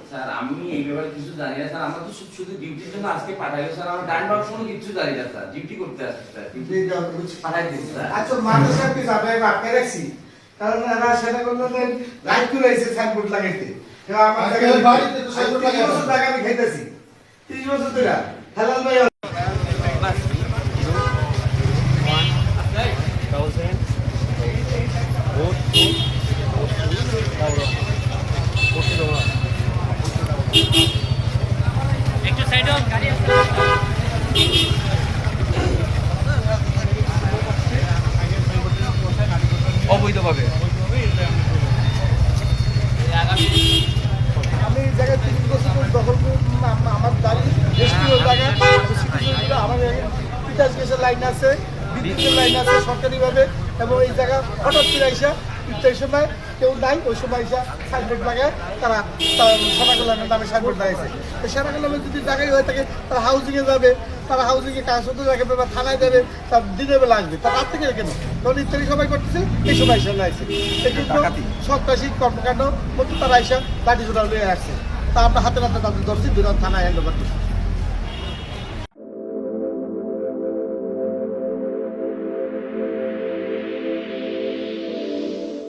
Sir আমি এই ব্যাপারে কিছু জানি না স্যার, আমরা তো শুধু ডিউটির জন্য আজকে পাঠাইলো স্যার, আমরা ডান বাক্স কোনো কিছু জানি না স্যার, ডিউটি করতে আসছি স্যার, ডিউটি পাঠাই দিন স্যার। আচ্ছা মানুষ আর কি যাবে বাপকে রাখছি, কারণ এরা সেটা করলে রাইট করে আইছে সাইনবোর্ড লাগাইতে। আমার জায়গায় বাড়িতে তো সাইনবোর্ড লাগাই 30 বছর টাকা আমি খাইতেছি, 30 বছর ধরে হালাল ভাই একটু সাইড অফ গাড়ি আছে অবৈধভাবে আমি এই জায়গায় 30 বছর দখল আমার দাঁড়ি রেস্টুরেন্ট জায়গা আমার তিতাস গ্যাসের লাইন আছে, বিদ্যুতের লাইন আছে সরকারিভাবে, এবং এই জায়গা হঠাৎ করে আইসা ইত্যাদি সময় কেউ নাই, ওই সময় আইসা সাইনবোর্ড লাগায় তারা সোনাগোলামের নামে সাইনবোর্ড লাগাইছে। তো সোনাগোলামের যদি জায়গায় হয়ে থাকে তারা হাউজিংয়ে যাবে, তারা হাউজিংয়ে কাগজপত্র রাখবে বা থানায় যাবে, তার দিনের বেলা আসবে, তার রাত থেকে কেন? তখন ইত্যাদি সবাই করতেছে, এই সময় আইসা লাগছে এক্ষেত্রে সন্ত্রাসী কর্মকাণ্ড মধ্যে তারা আইসা লাঠি জোড়া লয়ে আসছে, তা আমরা হাতে নাতে তাদের ধরছি, দুজন থানায় হ্যান্ড ওভার করছি।